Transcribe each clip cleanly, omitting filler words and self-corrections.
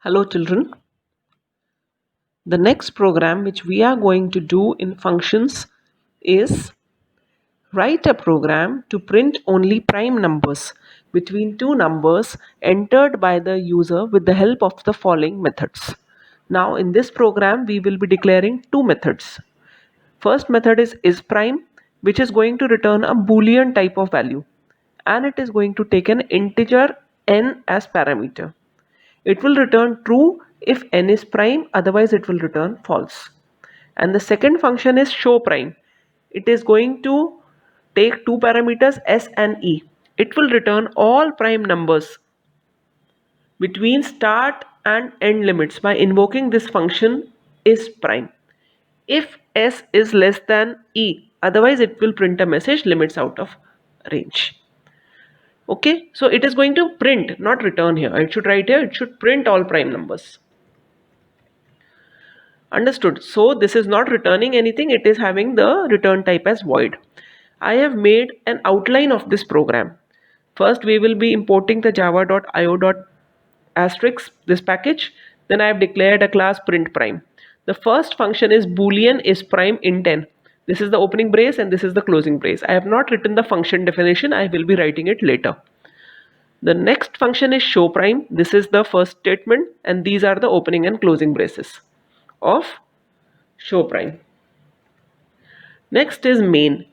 Hello children. The next program which we are going to do in functions is write a program to print only prime numbers between two numbers entered by the user with the help of the following methods. Now in this program we will be declaring two methods. First method is prime, which is going to return a boolean type of value, and it is going to take an integer n as parameter. It will return true if n is prime, otherwise it will return false. And the second function is show prime. It is going to take two parameters s and e. It will return all prime numbers between start and end limits by invoking this function is prime. If s is less than e, otherwise it will print a message limits out of range. Okay, so it is going to print, not return here. It should write here, it should print all prime numbers. Understood. So this is not returning anything, it is having the return type as void. I have made an outline of this program. First we will be importing the java.io.asterisk, this package. Then I have declared a class print prime. The first function is boolean is prime int n. This is the opening brace and this is the closing brace. I have not written the function definition, I will be writing it later. The next function is show prime. This is the first statement and these are the opening and closing braces of show prime. Next is main.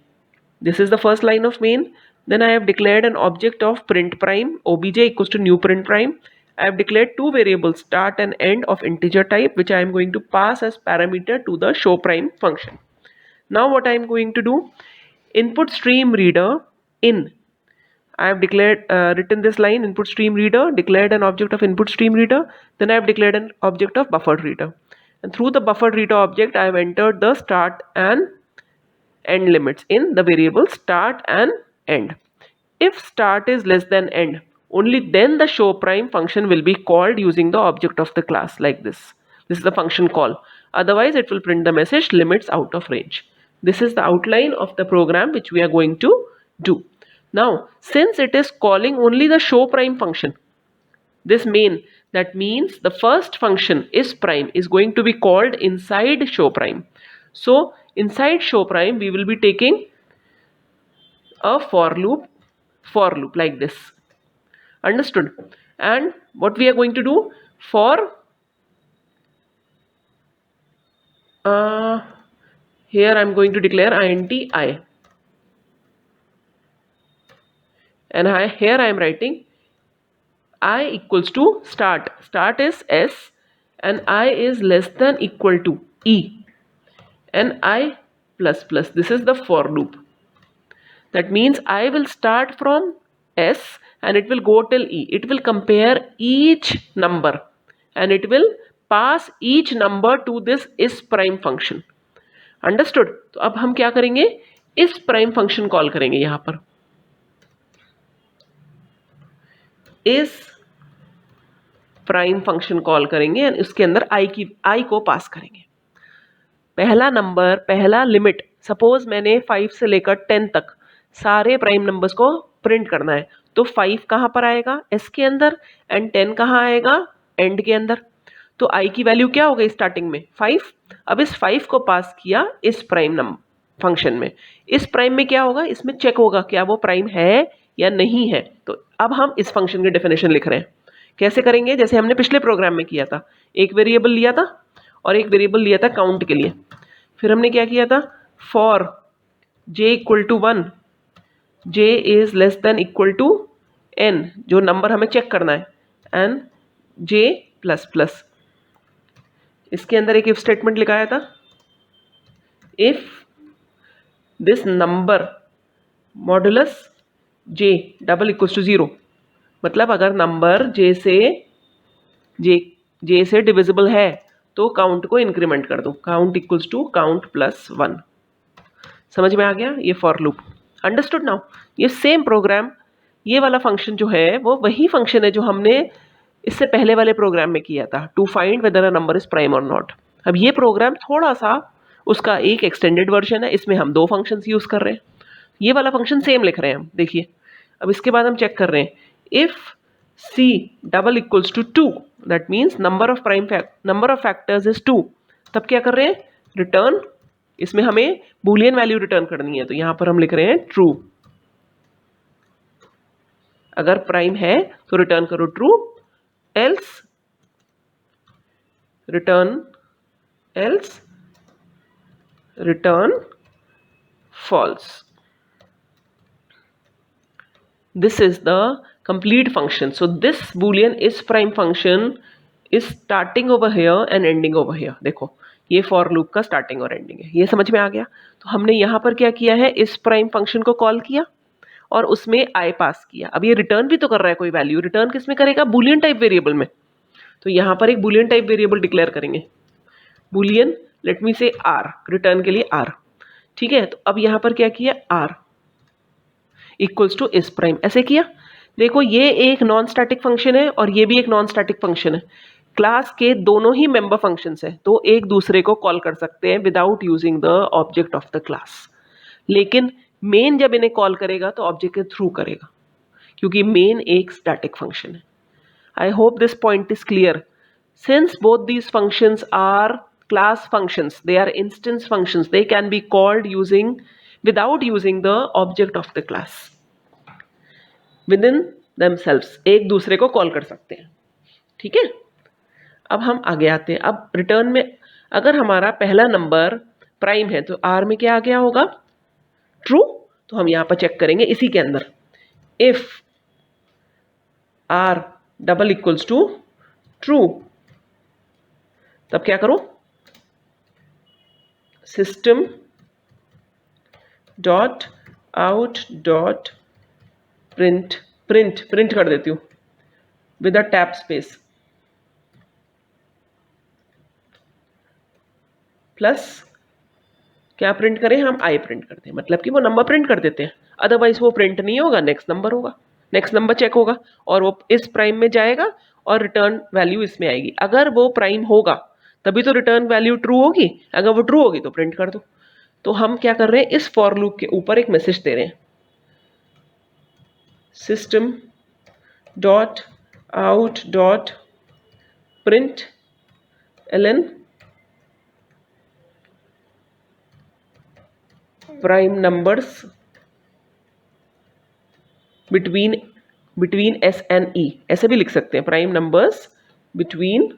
This is the first line of main. Then I have declared an object of print prime, obj equals to new print prime. I have declared two variables, start and end of integer type, which I am going to pass as parameter to the show prime function. Now what I am going to do, input stream reader in. I have declared written this line, input stream reader, declared an object of input stream reader. Then I have declared an object of buffered reader. And through the buffered reader object, I have entered the start and end limits in the variable start and end. If start is less than end, only then the show prime function will be called using the object of the class like this. This is the function call. Otherwise, it will print the message limits out of range. This is the outline of the program which we are going to do. Now, since it is calling only the show prime function, this main, that means the first function is prime is going to be called inside show prime. So inside show prime we will be taking a for loop like this. Understood? And what we are going to do for here I am going to declare int I, and here I am writing I equals to start. Start is s and I is less than equal to e and I plus plus. This is the for loop. That means I will start from s and it will go till e. It will compare each number and it will pass each number to this is prime function. Understood? तो अब हम क्या करेंगे, इस prime function call करेंगे यहां पर. इस प्राइम फंक्शन कॉल करेंगे और इसके अंदर आई को पास करेंगे. पहला नंबर, पहला लिमिट, सपोज मैंने 5 से लेकर 10 तक सारे प्राइम नंबर्स को प्रिंट करना है, तो 5 कहाँ पर आएगा, एस के अंदर, एंड 10 कहाँ आएगा, एंड के अंदर. तो आई की वैल्यू क्या हो गई स्टार्टिंग में 5. अब इस 5 को पास किया इस प्राइम नंबर फंक्शन में. इस प्राइम में क्या होगा, इसमें चेक होगा क्या वो प्राइम है या नहीं है. तो अब हम इस फंक्शन की डेफिनेशन लिख रहे हैं. कैसे करेंगे, जैसे हमने पिछले प्रोग्राम में किया था. एक वेरिएबल लिया था और एक वेरिएबल लिया था काउंट के लिए. फिर हमने क्या किया था, for j equal to 1, j is less than equal to n, जो नंबर हमें चेक करना है, एंड j प्लस प्लस. इसके अंदर एक इफ स्टेटमेंट लिखाया था, if this number modulus j double equals to 0, मतलब अगर नंबर j से डिविजिबल है तो काउंट को इंक्रीमेंट कर दो. Count equals to count plus 1. समझ में आ गया ये फॉर लूप. Understood now. ये सेम प्रोग्राम, ये वाला फंक्शन जो है वो वही फंक्शन है जो हमने इससे पहले वाले प्रोग्राम में किया था, to find whether a number is prime और नॉट. अब ये प्रोग्राम थोड़ा सा उसका एक एक्सटेंडेड वर्जन है, इसमें हम दो फंक्शंस यूज कर रहे हैं. ये वाला फंक्शन सेम लिख रहे हैं हम, देखिए. अब इसके बाद हम चेक कर रहे हैं, if c double equals to 2, that means number of factors is 2, तब क्या कर रहे हैं, रिटर्न, इसमें हमें बूलियन वैल्यू रिटर्न करनी है, तो यहां पर हम लिख रहे हैं ट्रू। अगर प्राइम है तो रिटर्न करो true, else return false. This is the complete function. So this boolean is prime function is starting over here and ending over here. देखो ये for loop का starting और ending है, ये समझ में आ गया। तो हमने यहाँ पर क्या किया है, इस prime function को कॉल किया और उसमें i पास किया। अब ये रिटर्न भी तो कर रहा है कोई वैल्यू, रिटर्न किसमें करेगा, बूलियन टाइप वेरिएबल में। तो यहाँ पर एक बूलियन टाइप वेरिएबल डिक्लेयर करेंगे, बूलियन लेट मी से r, रिटर्न के लिए r, ठीक है। तो अब यहां पर क्या किया, r इक्वल्स टू इस प्राइम, ऐसे किया। देखो ये एक नॉन स्टैटिक फंक्शन है और ये भी एक नॉन स्टैटिक फंक्शन है, क्लास के दोनों ही मेंबर फंक्शंस है, तो एक दूसरे को कॉल कर सकते हैं without using the object of the class. लेकिन मेन जब इन्हें कॉल करेगा तो ऑब्जेक्ट के थ्रू करेगा, क्योंकि मेन एक स्टैटिक फंक्शन है। I hope this point is clear. Since both these functions are class functions, they are instance functions, they can be called without using the object of the class, within themselves एक दूसरे को call कर सकते हैं, ठीक है। अब हम आगे आते हैं। अब रिटर्न में अगर हमारा पहला नंबर प्राइम है तो r में क्या आ गया होगा, ट्रू। तो हम यहां पर चेक करेंगे इसी के अंदर, if r double equals to true, तब क्या करो, system dot out dot print कर देती हूँ with a tab space, plus क्या प्रिंट करें हम, आई प्रिंट करते हैं, मतलब कि वो नंबर प्रिंट कर देते हैं। अदरवाइज वो प्रिंट नहीं होगा, नेक्स्ट नंबर होगा, नेक्स्ट नंबर चेक होगा और वो इस प्राइम में जाएगा और रिटर्न वैल्यू इसमें आएगी। अगर वो प्राइम होगा तभी तो रिटर्न वैल्यू ट्रू होगी, अगर वो ट्रू होगी तो प्रिंट कर दो। तो हम क्या कर रहे हैं, इस फॉर लूप के ऊपर एक मैसेज दे रहे हैं, system dot out dot print ln prime numbers between s and e, ऐसे भी लिख सकते हैं, prime numbers between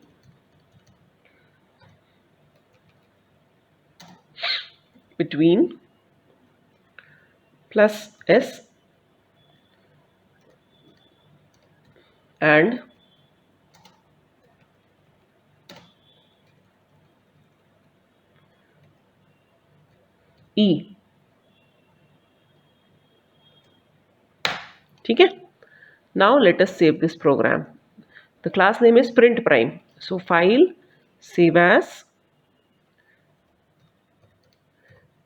plus s and e, ठीक है। Now let us save this program. The class name is print prime, so file save as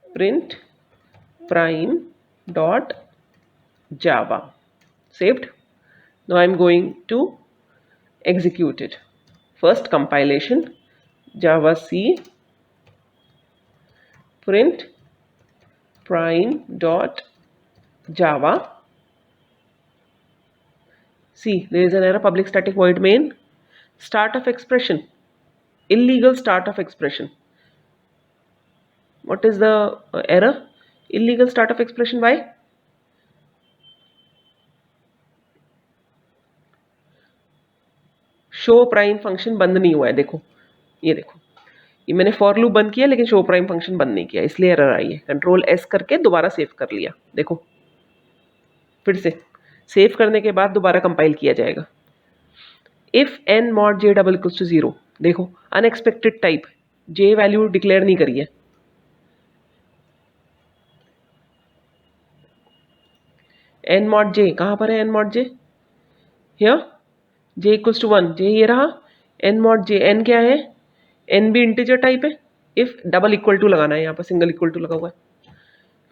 print prime dot java, saved. Now I'm going to execute it. First compilation, java c print prime dot java. See, there is an error, public static void main, start of expression, illegal start of expression. What is the error? Illegal start of expression, why? Show prime function बंद नहीं हुआ है, देखो ये देखो, ये मैंने for loop बंद किया लेकिन शो प्राइम फंक्शन बंद नहीं किया, इसलिए एरर आई है। कंट्रोल एस करके दोबारा सेव कर लिया, देखो फिर से सेव करने के बाद दोबारा कंपाइल किया जाएगा। If n mod j double equals to 0, देखो unexpected type, j value declare नहीं करी है। एन मॉड जे कहाँ पर है, n mod j here, j equals to 1, j ये रहा, एन मॉड जे, एन क्या है, एन भी इंटीजर टाइप है। इफ डबल इक्वल टू लगाना है, यहाँ पर सिंगल इक्वल टू लगा हुआ है,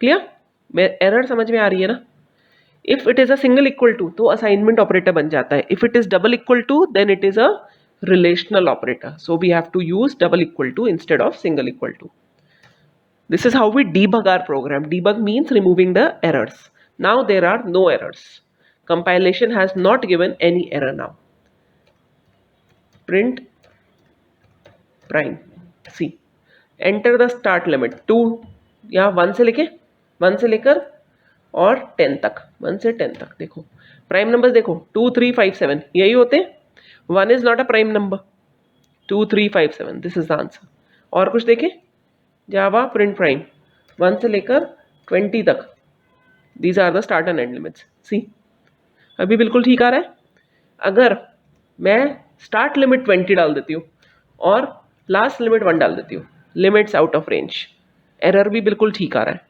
क्लियर, एरर समझ में आ रही है ना। If it is a single equal to तो असाइनमेंट ऑपरेटर बन जाता है, if it is double equal to then it is a relational operator, so we have to use double equal to instead of single equal to. This is how we debug our program. Debug means removing the errors. Now there are no errors, compilation has not given any error now. print prime. See, enter the start limit 2, यहाँ 1 से लेकर और 10 तक, 1 से 10 तक. देखो prime numbers देखो 2 3 5 7 यही होते हैं. 1 is not a prime number. 2 3 5 7 this is the answer. और कुछ देखें, जावा प्रिंट प्राइम 1 से लेकर 20 तक. These are the start and end limits. See, अभी बिल्कुल ठीक आ रहा है. अगर मैं स्टार्ट लिमिट 20 डाल देती हूँ और लास्ट लिमिट 1 डाल देती हूँ, limits out of range. Error भी बिल्कुल ठीक आ रहा है.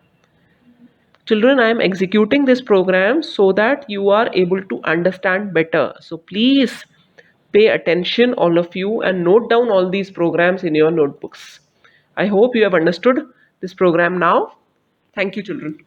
Children, I am executing this program so that you are able to understand better. So please pay attention, all of you, and note down all these programs in your notebooks. I hope you have understood this program now. Thank you, children.